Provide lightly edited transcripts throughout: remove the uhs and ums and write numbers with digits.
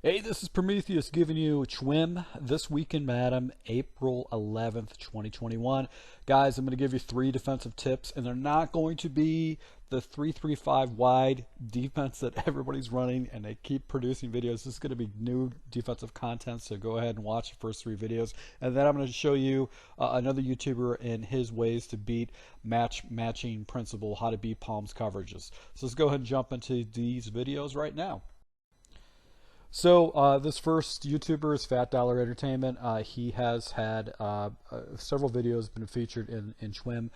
Hey, this is Prometheus giving you Chwim This Week in Madden, April 11th, 2021. Guys, I'm going to give you 3 defensive tips, and they're not going to be the 3-3-5 wide defense that everybody's running, and they keep producing videos. This is going to be new defensive content, so go ahead and watch the first 3 videos. And then I'm going to show you another YouTuber and his ways to beat matching principle, how to beat Palms coverages. So let's go ahead and jump into these videos right now. So this first YouTuber is Fat Dollar Entertainment. He has had several videos been featured in Chwim.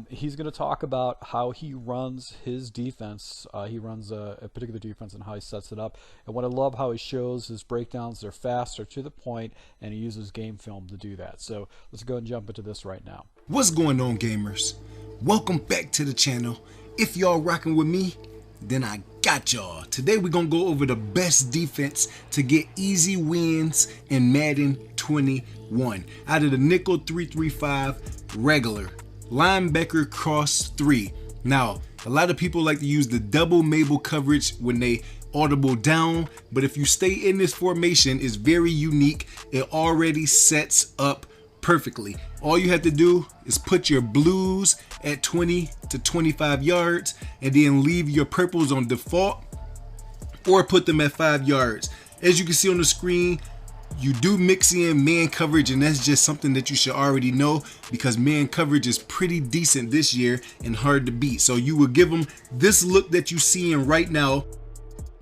He's going to talk about how he runs his defense. He runs a particular defense and how he sets it up. And what I love how he shows his breakdowns. They're fast, they're to the point, and he uses game film to do that. So let's go and jump into this right now. What's going on, gamers? Welcome back to the channel. If y'all rocking with me, then I got y'all. Today we're gonna go over the best defense to get easy wins in Madden 21 out of the nickel 3-3-5 regular linebacker cross 3. Now a lot of people like to use the double Mabel coverage when they audible down, but if you stay in this formation, it's very unique. It already sets up perfectly. All you have to do is put your blues at 20 to 25 yards and then leave your purples on default or put them at 5 yards. As you can see on the screen, you do mix in man coverage, and that's just something that you should already know because man coverage is pretty decent this year and hard to beat. So you will give them this look that you see in right now.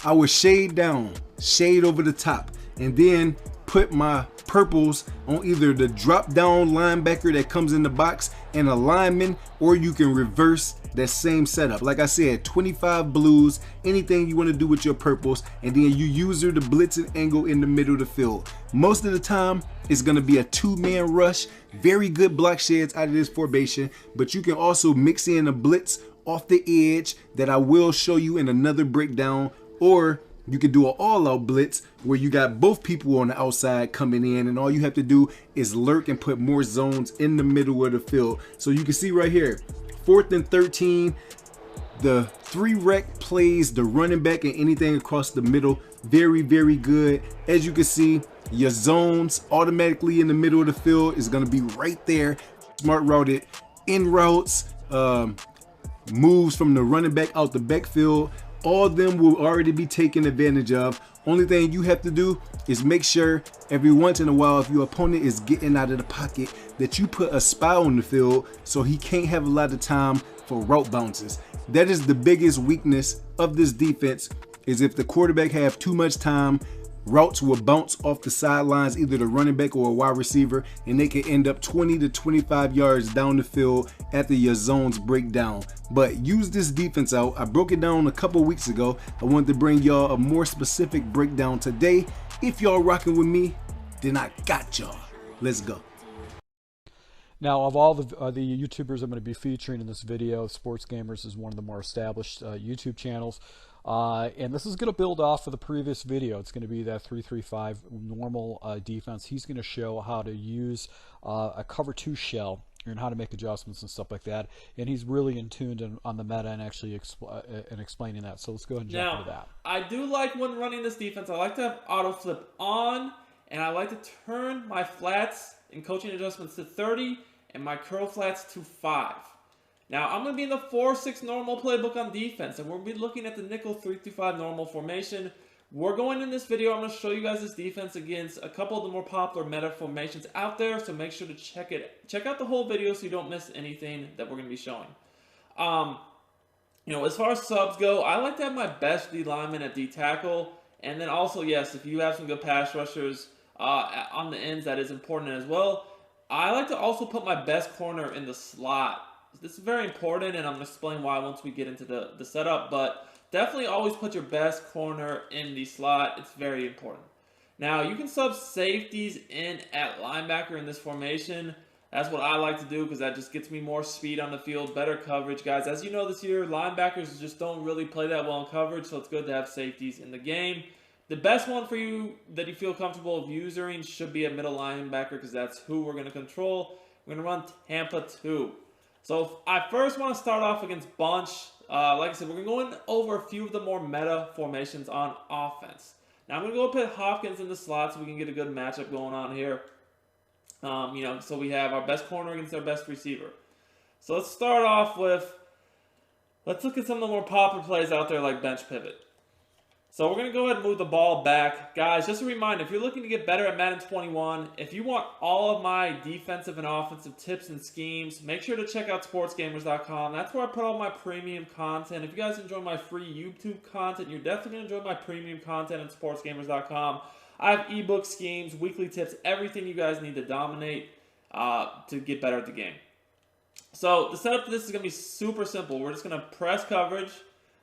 I would shade down, shade over the top, and then put my purples on either the drop down linebacker that comes in the box and a lineman, or you can reverse that same setup. Like I said, 25 blues, anything you want to do with your purples, and then you use the blitz and angle in the middle of the field. Most of the time it's going to be a 2-man rush. Very good block sheds out of this formation, but you can also mix in a blitz off the edge that I will show you in another breakdown, or you can do an all-out blitz where you got both people on the outside coming in, and all you have to do is lurk and put more zones in the middle of the field. So you can see right here, 4th and 13, the 3 rec plays the running back and anything across the middle. Very, very good. As you can see, your zones automatically in the middle of the field is going to be right there. Smart routed in routes, moves from the running back out the backfield. All of them will already be taken advantage of. Only thing you have to do is make sure every once in a while, if your opponent is getting out of the pocket, that you put a spy on the field so he can't have a lot of time for route bounces. That is the biggest weakness of this defense, is if the quarterback have too much time, routes will bounce off the sidelines, either the running back or a wide receiver, and they can end up 20 to 25 yards down the field after your zones break down. But use this defense out. I broke it down a couple weeks ago. I wanted to bring y'all a more specific breakdown today. If y'all rocking with me, then I got y'all. Let's go. Now, of all the YouTubers I'm going to be featuring in this video, Sports Gamers is one of the more established YouTube channels. And this is going to build off of the previous video. It's going to be that 3-3-5 normal defense. He's going to show how to use a cover 2 shell and how to make adjustments and stuff like that. And he's really in tuned on the meta and actually explaining that. So let's go ahead and jump into that. I do like when running this defense, I like to have auto flip on, and I like to turn my flats and coaching adjustments to 30 and my curl flats to 5. Now, I'm going to be in the 4-6 normal playbook on defense, and we'll be looking at the nickel 3-3-5 normal formation. We're going in this video, I'm going to show you guys this defense against a couple of the more popular meta formations out there, so make sure to check out the whole video so you don't miss anything that we're going to be showing. You know, as far as subs go, I like to have my best D lineman at D tackle, and then also, yes, if you have some good pass rushers on the ends, that is important as well. I like to also put my best corner in the slot. This is very important, and I'm going to explain why once we get into the setup, but definitely always put your best corner in the slot. It's very important. Now, you can sub safeties in at linebacker in this formation. That's what I like to do because that just gets me more speed on the field, better coverage. Guys, as you know this year, linebackers just don't really play that well in coverage, so it's good to have safeties in the game. The best one for you that you feel comfortable of using should be a middle linebacker because that's who we're going to control. We're going to run Tampa 2. So I first want to start off against Bunch. Like I said, we're going to go over a few of the more meta formations on offense. Now I'm going to go put Hopkins in the slot so we can get a good matchup going on here. You know, so we have our best corner against our best receiver. So let's start off with, let's look at some of the more popular plays out there like bench pivot. So we're going to go ahead and move the ball back. Guys, just a reminder, if you're looking to get better at Madden 21, if you want all of my defensive and offensive tips and schemes, make sure to check out sportsgamers.com. That's where I put all my premium content. If you guys enjoy my free YouTube content, you're definitely going to enjoy my premium content at sportsgamers.com. I have ebook schemes, weekly tips, everything you guys need to dominate to get better at the game. So the setup for this is going to be super simple. We're just going to press coverage.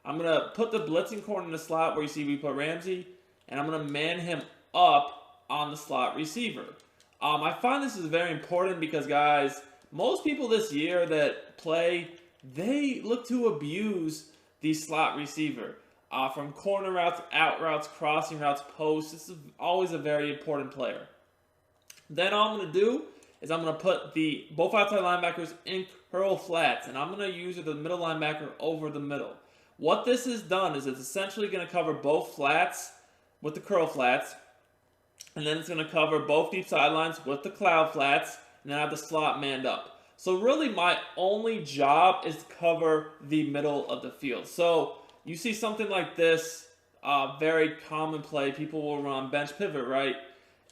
I'm going to put the blitzing corner in the slot where you see we put Ramsey, and I'm going to man him up on the slot receiver. I find this is very important because, guys, most people this year that play, they look to abuse the slot receiver. From corner routes, out routes, crossing routes, posts. This is always a very important player. Then all I'm going to do is I'm going to put both outside linebackers in curl flats, and I'm going to use the middle linebacker over the middle. What this has done is it's essentially going to cover both flats with the curl flats, and then it's going to cover both deep sidelines with the cloud flats, and then I have the slot manned up. So really my only job is to cover the middle of the field. So you see something like this, very common play, people will run bench pivot, right?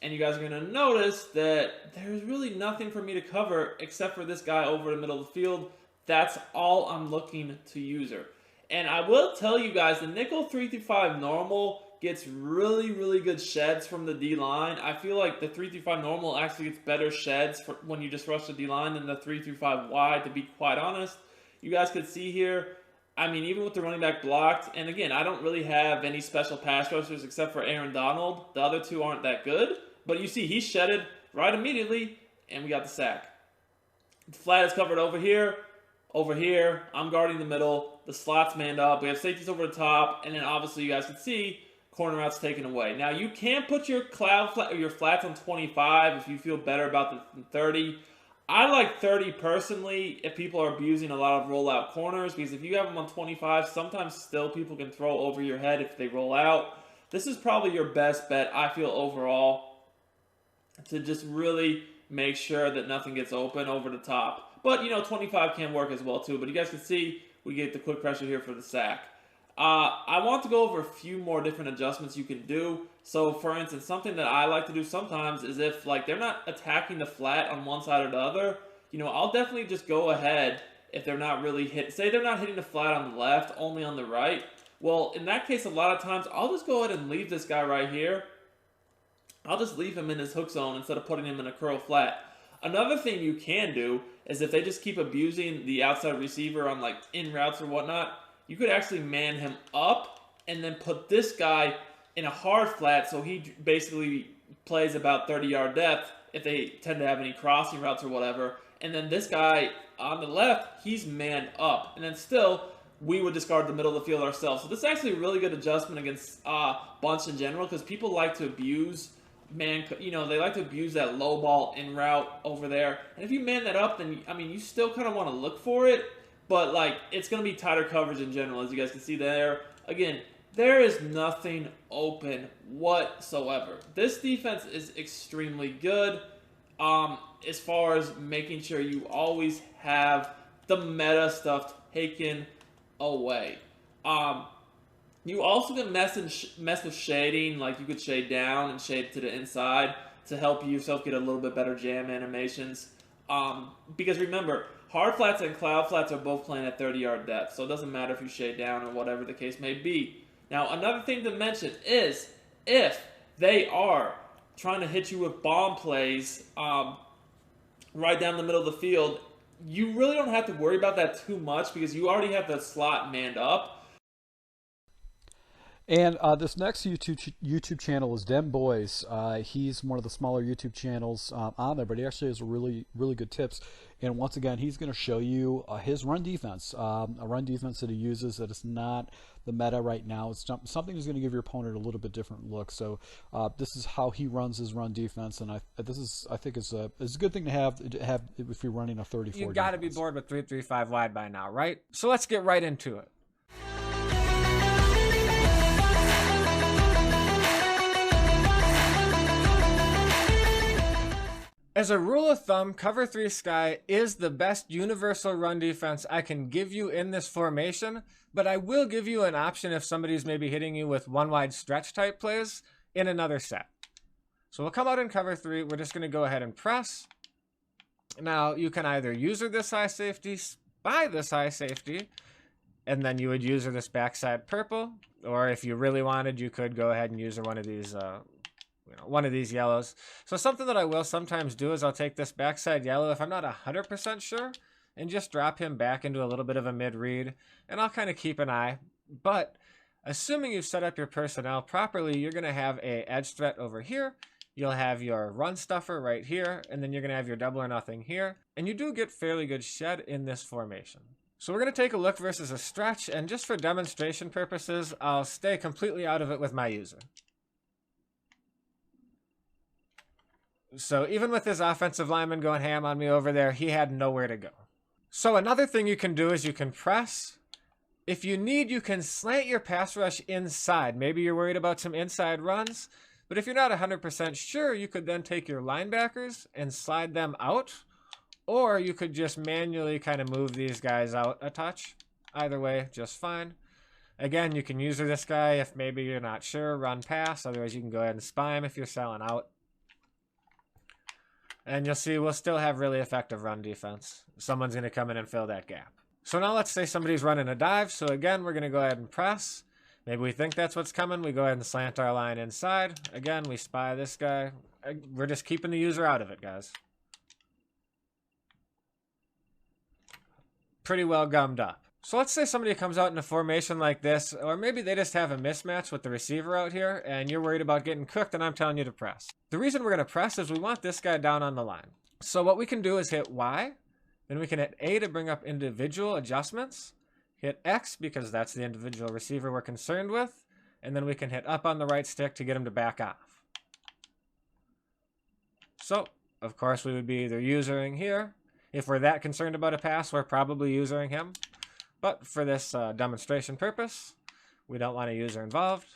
And you guys are going to notice that there's really nothing for me to cover except for this guy over the middle of the field. That's all I'm looking to use her. And I will tell you guys, the nickel 3-5 normal gets really, really good sheds from the D-line. I feel like the 3-5 normal actually gets better sheds for when you just rush the D-line than the 3-5 wide, to be quite honest. You guys could see here, I mean, even with the running back blocked, and again, I don't really have any special pass rushers except for Aaron Donald. The other two aren't that good. But you see, he's shedded right immediately, and we got the sack. The flat is covered over here. Over here, I'm guarding the middle. The slot's manned up. We have safeties over the top, and then obviously you guys can see corner routes taken away. Now you can put your your flats on 25 if you feel better about the 30. I like 30 personally if people are abusing a lot of rollout corners, because if you have them on 25, sometimes still people can throw over your head if they roll out. This is probably your best bet, I feel, overall, to just really make sure that nothing gets open over the top. But, you know, 25 can work as well, too. But you guys can see we get the quick pressure here for the sack. I want to go over a few more different adjustments you can do. So, for instance, something that I like to do sometimes is if, like, they're not attacking the flat on one side or the other, you know, I'll definitely just go ahead if they're not really say they're not hitting the flat on the left, only on the right. Well, in that case, a lot of times, I'll just go ahead and leave this guy right here. I'll just leave him in his hook zone instead of putting him in a curl flat. Another thing you can do is if they just keep abusing the outside receiver on like in routes or whatnot, you could actually man him up and then put this guy in a hard flat so he basically plays about 30-yard depth if they tend to have any crossing routes or whatever. And then this guy on the left, he's manned up. And then still, we would discard the middle of the field ourselves. So this is actually a really good adjustment against bunch in general, because people like to abuse they like to abuse that low ball in route over there. And if you man that up, then, I mean, you still kind of want to look for it, but, like, it's going to be tighter coverage in general, as you guys can see there. Again, there is nothing open whatsoever. This defense is extremely good as far as making sure you always have the meta stuff taken away. You also can mess with shading, like you could shade down and shade to the inside to help yourself get a little bit better jam animations. Because remember, hard flats and cloud flats are both playing at 30-yard depth, so it doesn't matter if you shade down or whatever the case may be. Now, another thing to mention is if they are trying to hit you with bomb plays right down the middle of the field, you really don't have to worry about that too much because you already have the slot manned up. And this next YouTube channel is Dem Boys. He's one of the smaller YouTube channels on there, but he actually has really, really good tips. And once again, he's going to show you his run defense, a run defense that he uses that is not the meta right now. It's something that's going to give your opponent a little bit different look. So this is how he runs his run defense, and I think it's a good thing to have if you're running a 34. You've got to be bored with 3-3-5 wide by now, right? So let's get right into it. As a rule of thumb, cover 3 sky is the best universal run defense I can give you in this formation, but I will give you an option if somebody's maybe hitting you with one wide stretch type plays in another set. So we'll come out in cover 3. We're just going to go ahead and press. Now you can either user this high safety, spy this high safety, and then you would user this backside purple, or if you really wanted, you could go ahead and use one of these yellows. So something that I will sometimes do is I'll take this backside yellow if I'm not 100% sure and just drop him back into a little bit of a mid read, and I'll kind of keep an eye. But assuming you've set up your personnel properly, you're going to have a edge threat over here. You'll have your run stuffer right here, and then you're going to have your double or nothing here. And you do get fairly good shed in this formation. So we're going to take a look versus a stretch, and just for demonstration purposes, I'll stay completely out of it with my user. So even with his offensive lineman going ham on me over there, he had nowhere to go. So another thing you can do is you can press. If you need, you can slant your pass rush inside. Maybe you're worried about some inside runs. But if you're not 100% sure, you could then take your linebackers and slide them out. Or you could just manually kind of move these guys out a touch. Either way, just fine. Again, you can user this guy if maybe you're not sure, run pass. Otherwise, you can go ahead and spy him if you're selling out. And you'll see we'll still have really effective run defense. Someone's going to come in and fill that gap. So now let's say somebody's running a dive. So again, we're going to go ahead and press. Maybe we think that's what's coming. We go ahead and slant our line inside. Again, we spy this guy. We're just keeping the user out of it, guys. Pretty well gummed up. So let's say somebody comes out in a formation like this, or maybe they just have a mismatch with the receiver out here, and you're worried about getting cooked, and I'm telling you to press. The reason we're going to press is we want this guy down on the line. So what we can do is hit Y, then we can hit A to bring up individual adjustments, hit X because that's the individual receiver we're concerned with, and then we can hit up on the right stick to get him to back off. So, of course, we would be either usering here. If we're that concerned about a pass, we're probably usering him. But for this demonstration purpose, we don't want a user involved.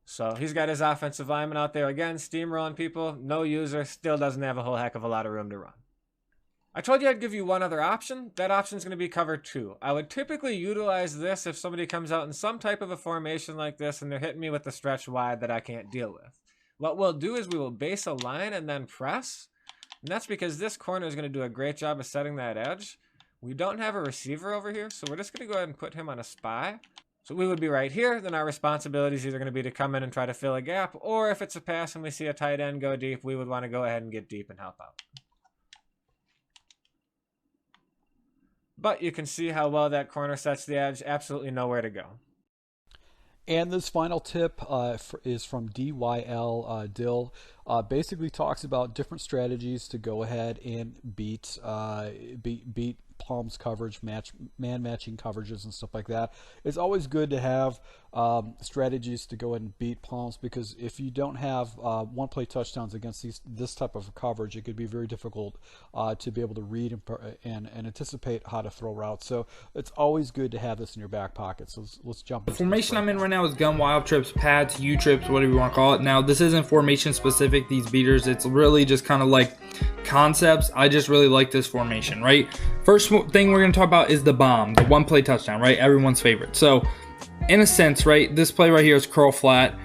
So he's got his offensive lineman out there again, steamrolling people. No user, still doesn't have a whole heck of a lot of room to run. I told you I'd give you one other option. That option is going to be cover 2. I would typically utilize this if somebody comes out in some type of a formation like this and they're hitting me with the stretch wide that I can't deal with. What we'll do is we will base a line and then press. And that's because this corner is going to do a great job of setting that edge. We don't have a receiver over here, so we're just going to go ahead and put him on a spy. So we would be right here. Then our responsibility is either going to be to come in and try to fill a gap, or if it's a pass and we see a tight end go deep, we would want to go ahead and get deep and help out. But you can see how well that corner sets the edge. Absolutely nowhere to go. And this final tip is from DYL Dill. Basically talks about different strategies to go ahead and beat palms coverage, man matching coverages and stuff like that. It's always good to have strategies to go ahead and beat palms, because if you don't have one play touchdowns against this type of coverage, it could be very difficult to be able to read and anticipate how to throw routes. So it's always good to have this in your back pocket. So let's jump into the formation I'm in right now is gun wild trips, pads, U trips, whatever you want to call it. Now this isn't formation specific, these beaters. It's really just kind of like concepts. I just really like this formation, right? First thing we're going to talk about is the bomb, the one play touchdown, right? Everyone's favorite. So in a sense, right, this play right here is curl flat.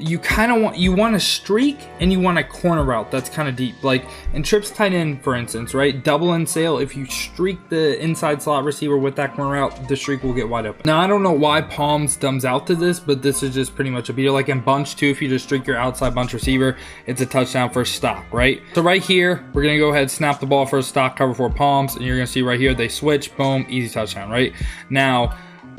You kind of want a streak and you want a corner route that's kind of deep. Like in trips tight end, for instance, right? Double and sail, if you streak the inside slot receiver with that corner route, the streak will get wide open. Now, I don't know why palms dumbs out to this, but this is just pretty much a beater. Like in bunch too, if you just streak your outside bunch receiver, it's a touchdown for stock, right? So right here, we're going to go ahead, snap the ball for a stock, cover 4 palms, and you're going to see right here, they switch, boom, easy touchdown, right? Now,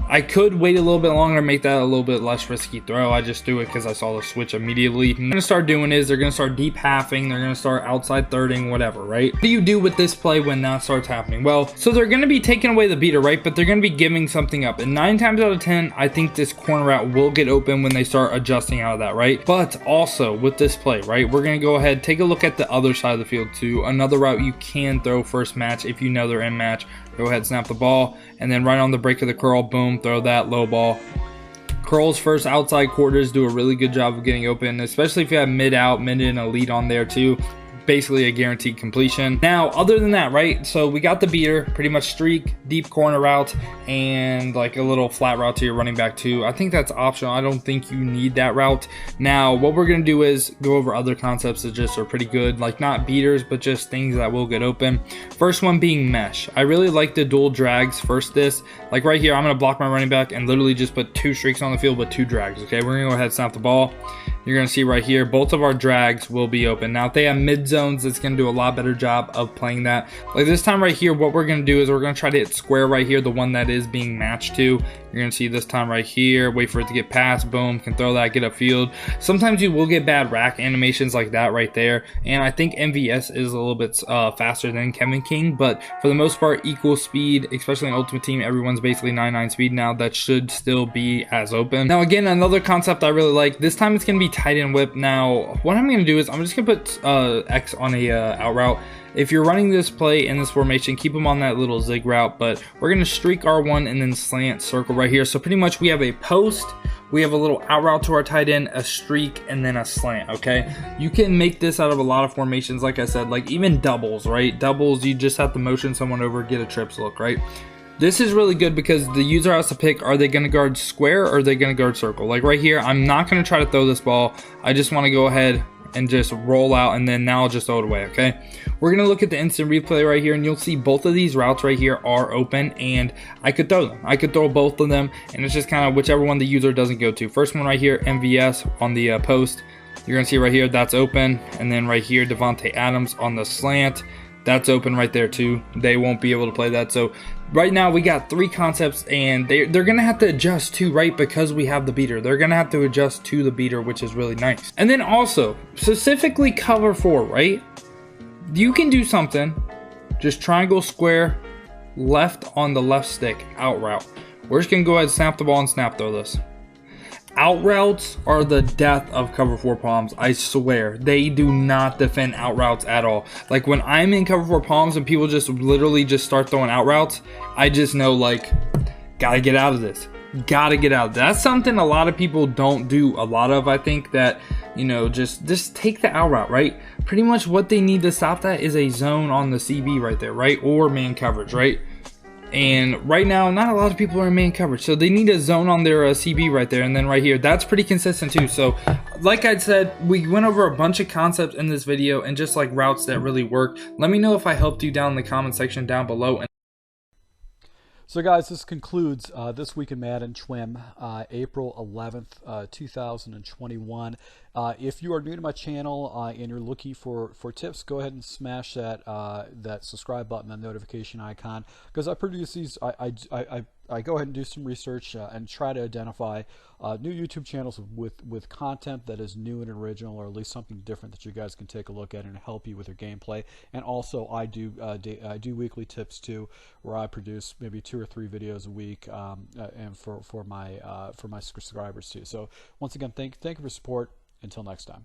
I could wait a little bit longer and make that a little bit less risky throw. I just do it because I saw the switch immediately. What I'm going to start doing is they're going to start deep halving. They're going to start outside thirding, whatever, right? What do you do with this play when that starts happening? Well, so they're going to be taking away the beater, right? But they're going to be giving something up. And 9 times out of 10, I think this corner route will get open when they start adjusting out of that, right? But also with this play, right? We're going to go ahead, take a look at the other side of the field too. Another route you can throw first match if you know they're in match. Go ahead, snap the ball, and then right on the break of the curl, boom, throw that low ball. Curls first outside quarters do a really good job of getting open, especially if you have mid out, mid and elite on there too. Basically a guaranteed completion. Now, other than that, right, so we got the beater, pretty much streak, deep corner route, and like a little flat route to your running back too. I think that's optional. I don't think you need that route. Now, what we're gonna do is go over other concepts that just are pretty good, like not beaters, but just things that will get open. First one being mesh. I really like the dual drags first this. Like right here, I'm gonna block my running back and literally just put 2 streaks on the field with 2 drags, okay? We're gonna go ahead and snap the ball. You're gonna see right here, both of our drags will be open. Now, if they have mid zones, it's gonna do a lot better job of playing that. Like this time right here, what we're gonna do is we're gonna try to hit square right here, the one that is being matched to. You're gonna see this time right here, wait for it to get past, boom, can throw that, get upfield. Sometimes you will get bad rack animations like that right there, and I think MVS is a little bit faster than Kevin King, but for the most part, equal speed, especially in Ultimate Team, everyone's basically 9.9 speed now. That should still be as open. Now again, another concept I really like, this time it's gonna be tight end whip. Now, what I'm gonna do is I'm just gonna put X on a out route. If you're running this play in this formation, keep them on that little zig route, but we're gonna streak R1 and then slant circle right here. So pretty much we have a post, we have a little out route to our tight end, a streak, and then a slant, okay? You can make this out of a lot of formations, like I said, like even doubles, right? Doubles, you just have to motion someone over, get a trips look, right? This is really good because the user has to pick, are they going to guard square or are they going to guard circle? Like right here, I'm not going to try to throw this ball. I just want to go ahead and just roll out, and then now I'll just throw it away, okay? We're going to look at the instant replay right here, and you'll see both of these routes right here are open, and I could throw them. I could throw both of them, and it's just kind of whichever one the user doesn't go to. First one right here, MVS on the post. You're going to see right here, that's open, and then right here, Devontae Adams on the slant. That's open right there too. They won't be able to play that. So right now we got 3 concepts, and they're gonna have to adjust to, right, because we have the beater. They're gonna have to adjust to the beater, which is really nice. And then also specifically cover 4, right? You can do something, just triangle square left on the left stick out route. We're just gonna go ahead and snap the ball and snap throw this. Out routes are the death of cover 4 palms. I swear, they do not defend out routes at all. Like when I'm in cover 4 palms and people just literally just start throwing out routes, I just know, like, gotta get out of this. Gotta get out. That's something a lot of people don't do a lot of. I think that, you know, just take the out route, right? Pretty much what they need to stop that is a zone on the CB right there, right? Or man coverage, right? And right now, not a lot of people are in man coverage, so they need a zone on their CB right there. And then right here, that's pretty consistent too. So like I said, we went over a bunch of concepts in this video and just like routes that really work. Let me know if I helped you down in the comment section down below. So guys, this concludes This Week in Madden Schwim, April 11th, 2021. If you are new to my channel and you're looking for tips, go ahead and smash that that subscribe button, that notification icon, because I produce these. I go ahead and do some research and try to identify new YouTube channels with content that is new and original, or at least something different that you guys can take a look at and help you with your gameplay. And also, I do weekly tips too, where I produce maybe 2 or 3 videos a week, and for my subscribers too. So once again, thank you for support. Until next time.